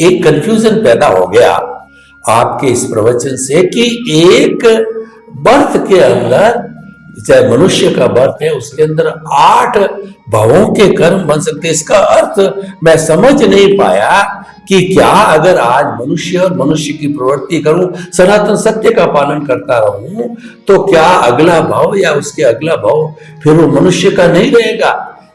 एक कंफ्यूजन पैदा हो गया आपके इस प्रवचन से कि एक बर्थ के अंदर, चाहे मनुष्य का बर्थ है, उसके अंदर 8 भवों के कर्म बन सकते हैं। इसका अर्थ मैं समझ नहीं पाया कि क्या अगर आज मनुष्य और मनुष्य की प्रवृत्ति करूं, सनातन सत्य का पालन करता रहूं, तो क्या अगला भाव या उसके अगला भाव फिर वो मनुष्य का नहीं रहेगा,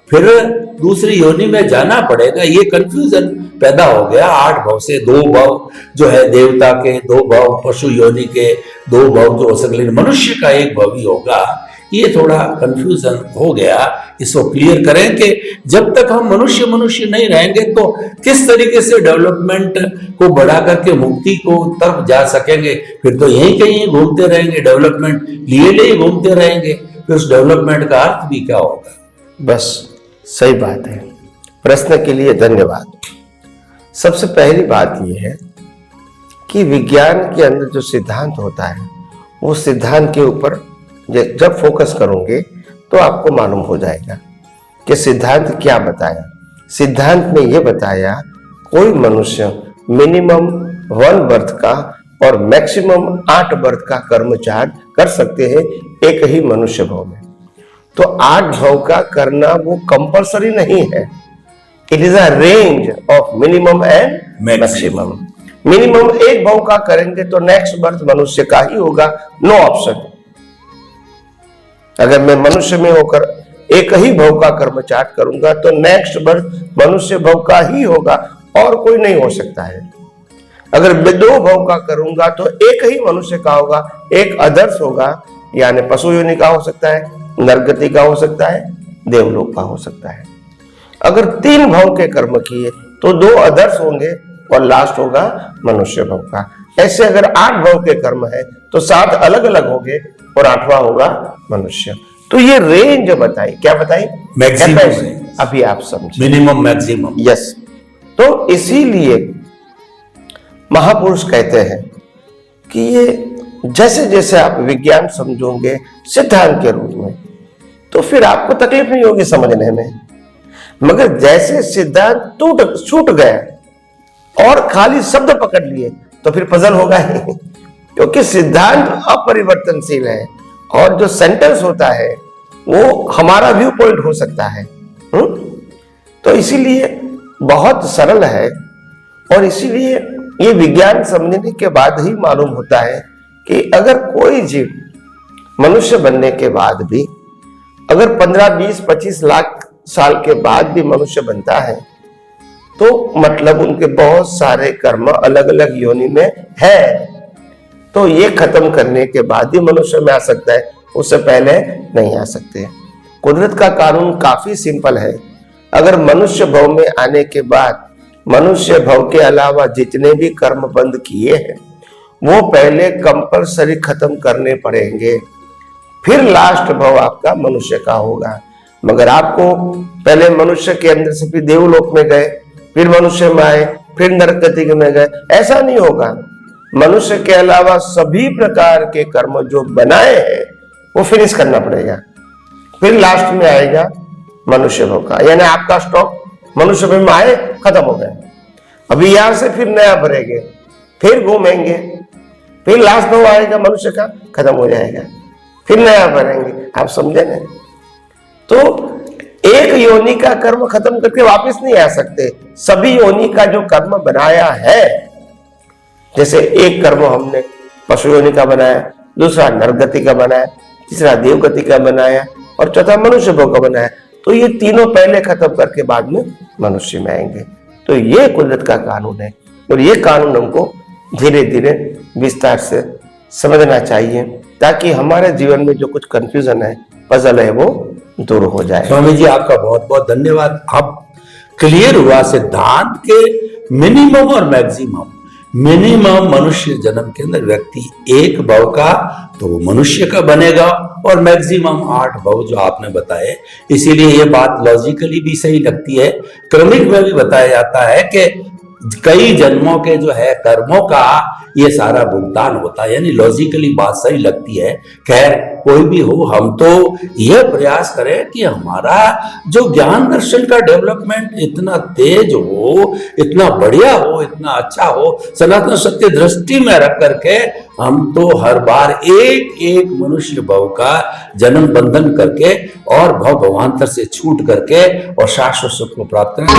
फिर दूसरी योनि में जाना पड़ेगा। ये कंफ्यूजन पैदा हो गया। 8 भाव से 2 भाव जो है देवता के, 2 भाव पशु योनि के, 2 भाव जो हो सकते, मनुष्य का 1 भाव ही होगा। ये थोड़ा कंफ्यूजन हो गया, इसको क्लियर करें कि जब तक हम मनुष्य मनुष्य नहीं रहेंगे तो किस तरीके से डेवलपमेंट को बढ़ा करके मुक्ति को तरफ जा सकेंगे। फिर तो यहीं कहीं घूमते रहेंगे, डेवलपमेंट लिए घूमते रहेंगे, फिर उस डेवलपमेंट का अर्थ भी क्या होगा। बस सही बात है। प्रश्न के लिए धन्यवाद। सबसे पहली बात यह है कि विज्ञान के अंदर जो सिद्धांत होता है, वो सिद्धांत के ऊपर जब फोकस करोगे तो आपको मालूम हो जाएगा कि सिद्धांत क्या बताया। सिद्धांत में यह बताया कोई मनुष्य मिनिमम 1 बर्थ का और मैक्सिमम 8 बर्थ का कर्मचार कर सकते हैं एक ही मनुष्य भाव में। तो 8 भाव का करना वो कंपल्सरी नहीं है। It is a range of minimum and maximum. Minimum 1 भाव का करेंगे तो नेक्स्ट बर्थ मनुष्य का ही होगा, नो ऑप्शन। अगर मैं मनुष्य में होकर एक ही भाव का कर्मचार करूंगा तो नेक्स्ट बर्थ मनुष्य भाव का ही होगा और कोई नहीं हो सकता है। अगर मैं 2 भाव का करूंगा तो एक ही मनुष्य का होगा, एक अदर्श होगा, यानी पशु योनि का हो सकता है, नरगति का हो सकता है, देवलोक का हो सकता है। अगर 3 भाव के कर्म किए तो 2 अदर्श होंगे और लास्ट होगा मनुष्य भाव का। ऐसे अगर 8 भाव के कर्म है तो 7 अलग अलग होंगे और 8वां होगा मनुष्य। तो ये रेंज बताई, क्या बताई? मैक्सिमम। अभी आप समझे, मिनिमम मैक्सिमम। यस। तो इसीलिए महापुरुष कहते हैं कि ये जैसे जैसे आप विज्ञान समझोगे सिद्धांत के रूप में, तो फिर आपको तकलीफ नहीं होगी समझने में। मगर जैसे सिद्धांत छूट गया और खाली शब्द पकड़ लिए तो फिर पजल होगा ही, क्योंकि सिद्धांत अपरिवर्तनशील है और जो सेंटेंस होता है वो हमारा व्यू पॉइंट हो सकता है। तो इसीलिए बहुत सरल है और इसीलिए ये विज्ञान समझने के बाद ही मालूम होता है कि अगर कोई जीव मनुष्य बनने के बाद भी अगर 15, 20, 25 लाख साल के बाद भी मनुष्य बनता है तो मतलब उनके बहुत सारे कर्म अलग अलग योनि में है। तो ये खत्म करने के बाद ही मनुष्य में आ सकता है, उससे पहले नहीं आ सकते। कुदरत का कानून काफी सिंपल है। अगर मनुष्य भव में आने के बाद मनुष्य भव के अलावा जितने भी कर्म बंद किए हैं वो पहले कंपलसरी खत्म करने पड़ेंगे, फिर लास्ट भव आपका मनुष्य का होगा। मगर आपको पहले मनुष्य के अंदर से फिर देवलोक में गए, फिर मनुष्य में आए, फिर नरकति में गए, ऐसा नहीं होगा। मनुष्य के अलावा सभी प्रकार के कर्म जो बनाए हैं वो फिनिश करना पड़ेगा, फिर लास्ट में आएगा मनुष्य भव का। यानी आपका स्टॉक मनुष्य भव में आए, खत्म हो गया। अभी यहां से फिर नया भरेंगे, फिर घूमेंगे, फिर लास्ट भव आएगा मनुष्य का, खत्म हो जाएगा, फिर नया भरेंगे। आप समझे ना? तो एक योनि का कर्म खत्म करके वापस नहीं आ सकते। सभी योनि का जो कर्म बनाया है, जैसे एक कर्म हमने पशु योनि का बनाया, दूसरा नरगति का बनाया, तीसरा देवगति का बनाया और चौथा मनुष्य भव का बनाया, तो ये तीनों पहले खत्म करके बाद में मनुष्य में आएंगे। तो ये कुदरत का कानून है और ये कानून हमको धीरे धीरे विस्तार से समझना चाहिए ताकि हमारे जीवन में जो कुछ कंफ्यूजन है, पजल है, वो दूर हो जाए। स्वामी जी आपका बहुत बहुत धन्यवाद। अब क्लियर हुआ सिद्धांत के मिनिमम और मैक्सिमम। मिनिमम मनुष्य जन्म के अंदर व्यक्ति 1 भव का तो वो मनुष्य का बनेगा और मैक्सिमम 8 भव जो आपने बताए। इसीलिए ये बात लॉजिकली भी सही लगती है। क्रमिक में भी बताया जाता है कि कई जन्मों के जो है कर्मों का ये सारा भुगतान होता है, यानी लॉजिकली बात सही लगती है। खैर कोई भी हो, हम तो यह प्रयास करें कि हमारा जो ज्ञान दर्शन का डेवलपमेंट इतना तेज हो, इतना बढ़िया हो, इतना अच्छा हो, सनातन सत्य दृष्टि में रख करके हम तो हर बार एक एक मनुष्य भव का जन्म बंधन करके और भव भवांतर से छूट करके और शाश्वत सुख को प्राप्त करें।